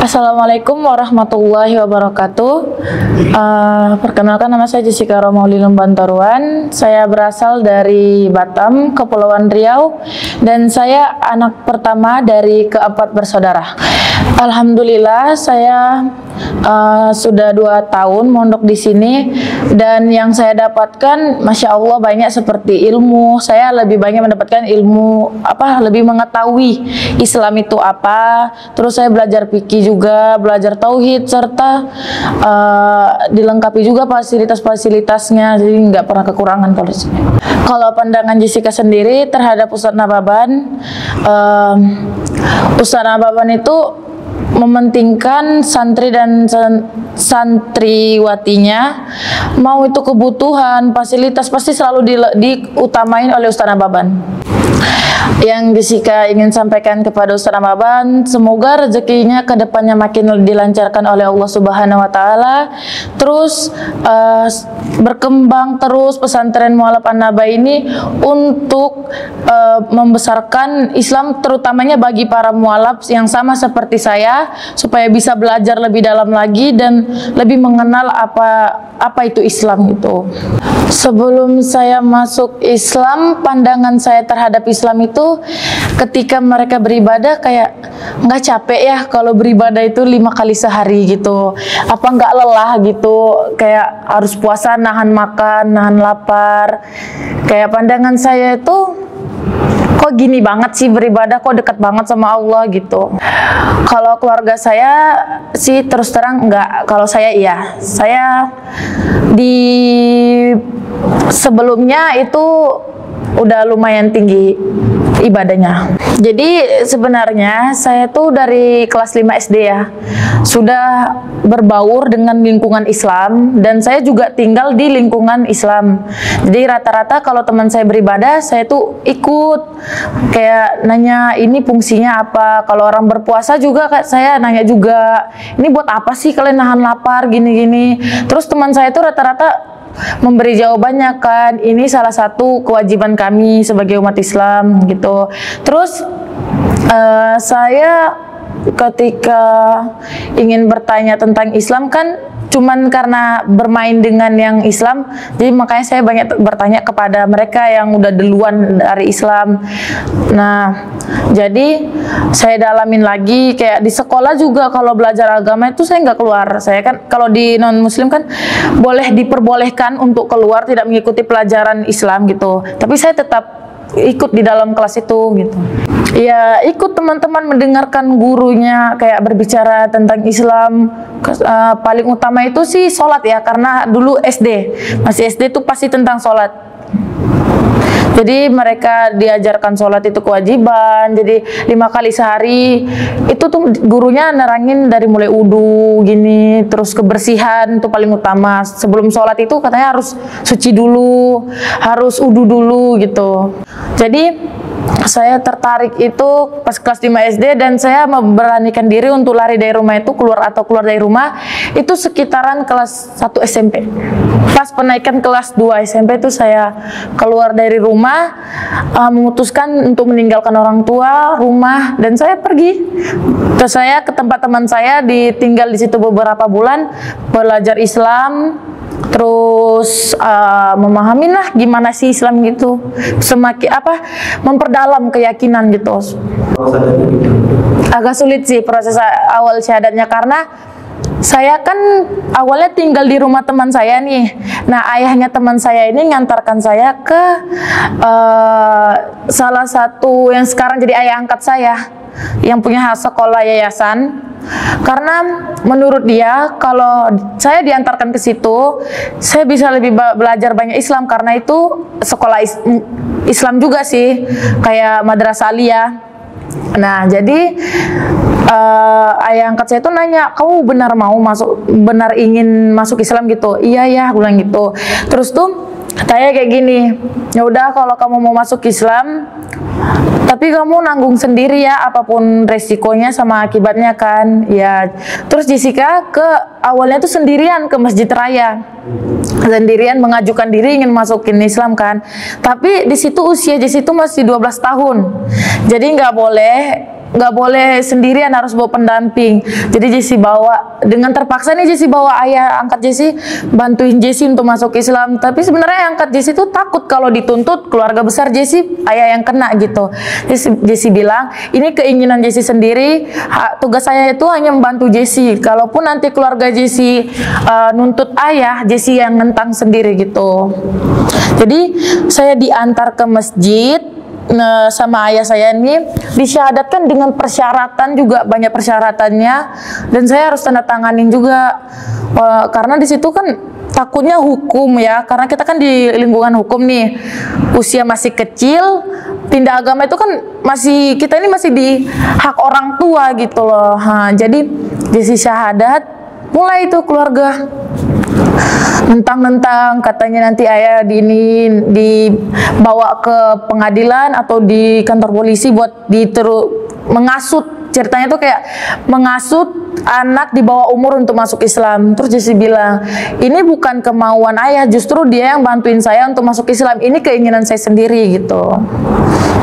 Assalamualaikum warahmatullahi wabarakatuh. Perkenalkan, nama saya Jessica Romaulilum Bantaruan. Saya berasal dari Batam, Kepulauan Riau, dan saya anak pertama dari keempat bersaudara. Alhamdulillah, saya sudah 2 tahun mondok di sini, dan yang saya dapatkan, masya Allah, banyak seperti ilmu. Saya lebih banyak mendapatkan ilmu lebih mengetahui Islam itu apa. Terus saya belajar fikih juga, belajar tauhid, serta dilengkapi juga fasilitas-fasilitasnya, jadi nggak pernah kekurangan kalau di sini. Kalau pandangan Jessica sendiri terhadap Ustadz Nababan, Ustadz Nababan itu mementingkan santri dan santriwatinya, mau itu kebutuhan, fasilitas pasti selalu diutamain oleh Ustadz Nababan. Yang Jessica ingin sampaikan kepada Ustadz Nababan, semoga rezekinya ke depannya makin dilancarkan oleh Allah Subhanahu wa Ta'ala, terus berkembang terus pesantren Mu'allaf An-Naba ini untuk membesarkan Islam, terutamanya bagi para mu'allaf yang sama seperti saya, supaya bisa belajar lebih dalam lagi dan lebih mengenal apa itu Islam itu. Sebelum saya masuk Islam, pandangan saya terhadap Islam itu, ketika mereka beribadah kayak nggak capek ya kalau beribadah itu 5 kali sehari gitu, apa nggak lelah gitu, kayak harus puasa, nahan makan, nahan lapar. Kayak pandangan saya itu, kok gini banget sih beribadah, kok dekat banget sama Allah gitu. Kalau keluarga saya sih terus terang enggak. Kalau saya iya, saya di sebelumnya itu udah lumayan tinggi ibadahnya. Jadi sebenarnya saya tuh dari kelas 5 SD ya sudah berbaur dengan lingkungan Islam, dan saya juga tinggal di lingkungan Islam. Jadi rata-rata kalau teman saya beribadah, saya tuh ikut, kayak nanya ini fungsinya apa. Kalau orang berpuasa juga saya nanya juga, ini buat apa sih kalian nahan lapar gini-gini. Terus teman saya tuh rata-rata memberi jawabannya, kan ini salah satu kewajiban kami sebagai umat Islam gitu. Terus saya ketika ingin bertanya tentang Islam, kan cuman karena bermain dengan yang Islam, jadi makanya saya banyak bertanya kepada mereka yang udah duluan dari Islam. Nah, jadi saya dalamin lagi, kayak di sekolah juga kalau belajar agama itu saya nggak keluar. Saya kan kalau di non muslim kan diperbolehkan untuk keluar, tidak mengikuti pelajaran Islam gitu, tapi saya tetap ikut di dalam kelas itu gitu. Ya ikut teman-teman mendengarkan gurunya kayak berbicara tentang Islam. Paling utama itu sih sholat ya, karena dulu masih SD tuh pasti tentang sholat. Jadi mereka diajarkan sholat itu kewajiban, jadi 5 kali sehari. Itu tuh gurunya nerangin dari mulai wudu gini, terus kebersihan itu paling utama. Sebelum sholat itu katanya harus suci dulu, harus wudu dulu gitu. Jadi saya tertarik itu pas kelas 5 SD, dan saya memberanikan diri untuk lari dari rumah itu, keluar dari rumah itu sekitaran kelas 1 SMP. Pas penaikan kelas 2 SMP itu saya keluar dari rumah, memutuskan untuk meninggalkan orang tua, rumah, dan saya pergi. Terus saya ke tempat teman saya, ditinggal di situ beberapa bulan, belajar Islam. Terus memahami lah gimana sih Islam gitu, semakin memperdalam keyakinan gitu. Agak sulit sih proses awal syahadatnya, karena saya kan awalnya tinggal di rumah teman saya nih. Nah, ayahnya teman saya ini ngantarkan saya ke salah satu yang sekarang jadi ayah angkat saya, yang punya sekolah yayasan. Karena menurut dia, kalau saya diantarkan ke situ, saya bisa lebih belajar banyak Islam, karena itu sekolah Islam juga sih, kayak madrasah aliyah. Nah, jadi ayah angkat saya itu nanya, kamu benar ingin masuk Islam gitu? Iya ya, aku bilang gitu. Terus tuh saya kayak gini, ya udah kalau kamu mau masuk Islam, tapi kamu nanggung sendiri ya apapun resikonya sama akibatnya kan. Ya, terus Jessica awalnya tuh sendirian ke Masjid Raya, sendirian mengajukan diri ingin masukin Islam kan. Tapi di situ usia Jessica itu masih 12 tahun, jadi nggak boleh nggak boleh sendirian, harus bawa pendamping. Jadi Jesse bawa, dengan terpaksa nih Jesse bawa ayah angkat Jesse bantuin Jesse untuk masuk Islam. Tapi sebenarnya angkat Jesse tuh takut kalau dituntut keluarga besar Jesse, ayah yang kena gitu. Jesse bilang ini keinginan Jesse sendiri, tugas saya itu hanya membantu Jesse. Kalaupun nanti keluarga Jesse nuntut ayah, Jesse yang nentang sendiri gitu. Jadi saya diantar ke masjid sama ayah saya ini, disyahadatkan dengan persyaratan juga, banyak persyaratannya, dan saya harus tanda tanganin juga karena di situ kan takutnya hukum ya, karena kita kan di lingkungan hukum nih, usia masih kecil, pindah agama itu kan masih, kita ini masih di hak orang tua gitu loh. Jadi Jesse syahadat, mulai itu keluarga nentang-nentang, katanya nanti ayah dibawa ke pengadilan atau di kantor polisi buat mengasut. Ceritanya tuh kayak mengasut anak di bawah umur untuk masuk Islam. Terus Jesse bilang, ini bukan kemauan ayah, justru dia yang bantuin saya untuk masuk Islam, ini keinginan saya sendiri gitu.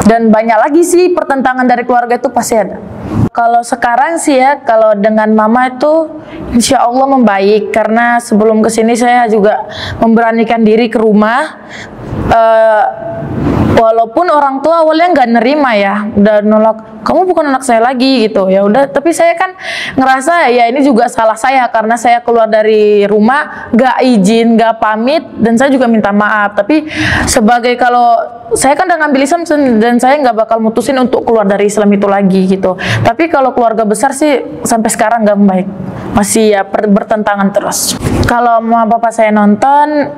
Dan banyak lagi sih pertentangan dari keluarga itu pasti ada. Kalau sekarang sih ya, kalau dengan mama itu insya Allah membaik, karena sebelum kesini saya juga memberanikan diri ke rumah. Walaupun orang tua awalnya nggak nerima ya, udah nolak, kamu bukan anak saya lagi gitu. Ya udah, tapi saya kan ngerasa ya ini juga salah saya, karena saya keluar dari rumah nggak izin, nggak pamit, dan saya juga minta maaf. Tapi sebagai, kalau saya kan udah ngambil Islam dan saya nggak bakal mutusin untuk keluar dari Islam itu lagi gitu. Tapi kalau keluarga besar sih sampai sekarang nggak membaik, masih ya bertentangan terus. Kalau mama papa saya nonton,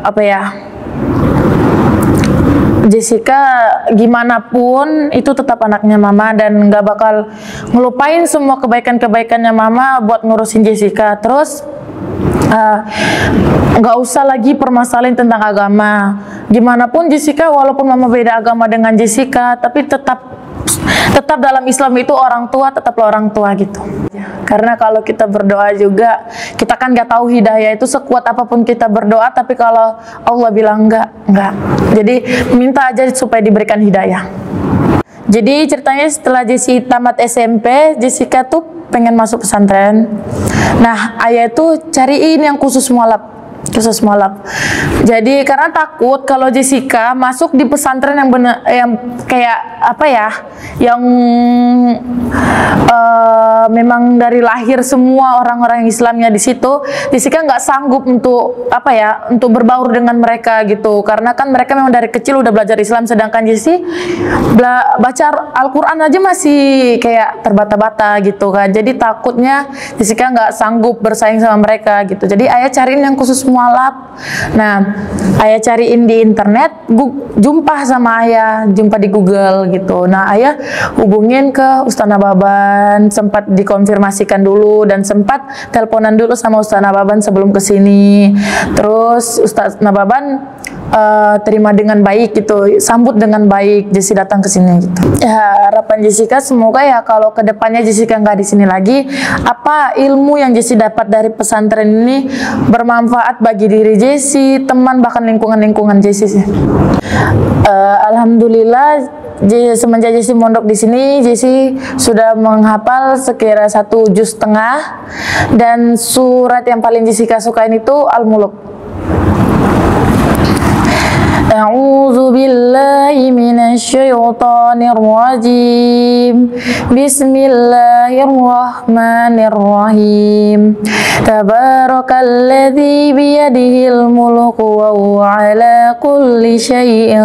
apa ya, Jessica gimana pun itu tetap anaknya mama, dan nggak bakal ngelupain semua kebaikan-kebaikannya mama buat ngurusin Jessica. Terus nggak usah lagi permasalahin tentang agama. Gimana pun Jessica, walaupun mama beda agama dengan Jessica, tapi tetap dalam Islam itu orang tua tetaplah orang tua gitu. Karena kalau kita berdoa juga, kita kan nggak tahu hidayah itu sekuat apapun kita berdoa, tapi kalau Allah bilang enggak. Jadi minta aja supaya diberikan hidayah. Jadi ceritanya setelah Jessi tamat SMP, Jessica tuh pengen masuk pesantren. Nah, ayah tuh cariin yang khusus mualaf. Jadi karena takut kalau Jessica masuk di pesantren yang bener, yang kayak apa ya, yang memang dari lahir semua orang-orang Islamnya di situ, Jessica nggak sanggup untuk apa ya, untuk berbaur dengan mereka gitu. Karena kan mereka memang dari kecil udah belajar Islam, sedangkan Jessi baca Al-Quran aja masih kayak terbata-bata gitu kan. Jadi takutnya Jessica nggak sanggup bersaing sama mereka gitu. Jadi ayah cariin yang khusus mualaf. Nah, ayah cariin di internet, jumpa sama ayah, jumpa di Google gitu. Nah, ayah hubungin ke Ustaz Nababan, sempat dikonfirmasikan dulu, dan sempat teleponan dulu sama Ustaz Nababan sebelum kesini. Terus Ustaz Nababan terima dengan baik gitu, sambut dengan baik Jessi datang ke sini gitu. Ya, harapan Jessica semoga ya kalau kedepannya Jessica nggak di sini lagi, apa ilmu yang Jessi dapat dari pesantren ini bermanfaat bagi diri Jessi, teman, bahkan lingkungan Jessi sih. Alhamdulillah, semenjak Jessi mondok di sini, Jessi sudah menghafal sekira 1,5 juz, dan surat yang paling Jessica sukain itu Al-Muluk. A'udzu billahi minasy syaithanir rajim. Bismillahirrahmanirrahim. Tabarakalladzi biyadihil mulku wa huwa ala kulli syai'in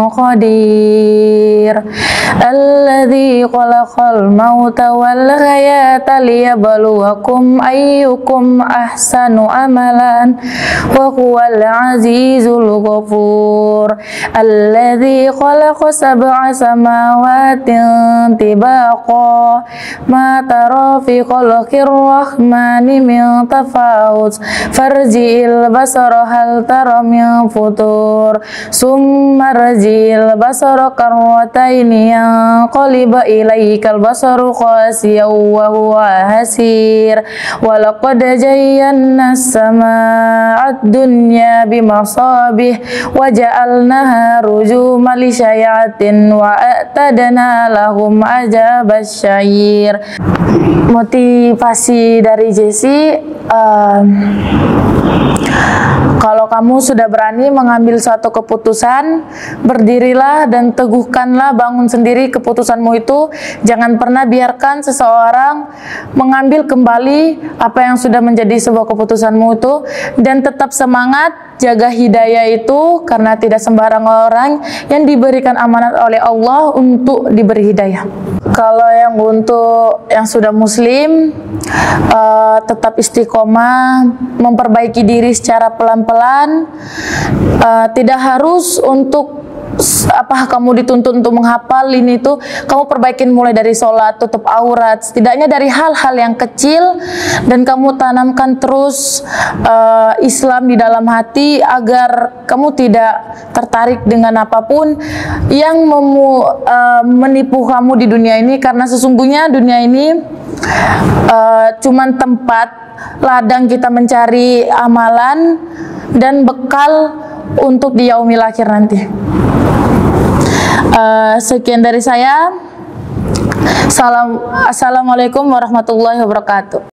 qadir. Alladzi khalaqal mauta wal hayata liyabluwakum ayyukum ahsanu amalan wa huwal azizul ghafur. Alladzi khalaqa sab'a samawatin tibaqa ma tara fi khalqir rahmani min tafawut farji'il basara hal tara min futur summa rji'il basara karrataini yanqalib ilaikal basaru khasiyan wa huwa hasir wa laqad zayyana as-samaa'a ad-dunya bimasabih wa faja'alnaha rujuman lisyayatin wa a'tadna lahum ajabas syair. Motivasi dari Jessie, kalau kamu sudah berani mengambil suatu keputusan, berdirilah dan teguhkanlah, bangun sendiri keputusanmu itu. Jangan pernah biarkan seseorang mengambil kembali apa yang sudah menjadi sebuah keputusanmu itu, dan tetap semangat, jaga hidayah itu, karena tidak sembarang orang yang diberikan amanat oleh Allah untuk diberi hidayah. Kalau yang untuk yang sudah muslim, tetap istiqomah, memperbaiki diri secara pelan-pelan. Tidak harus untuk kamu dituntut untuk menghafal ini tuh, kamu perbaikin mulai dari sholat, tutup aurat, setidaknya dari hal-hal yang kecil, dan kamu tanamkan terus Islam di dalam hati agar kamu tidak tertarik dengan apapun yang menipu kamu di dunia ini, karena sesungguhnya dunia ini cuman tempat ladang kita mencari amalan dan bekal untuk di yaumil akhir nanti. Sekian dari saya. Assalamualaikum warahmatullahi wabarakatuh.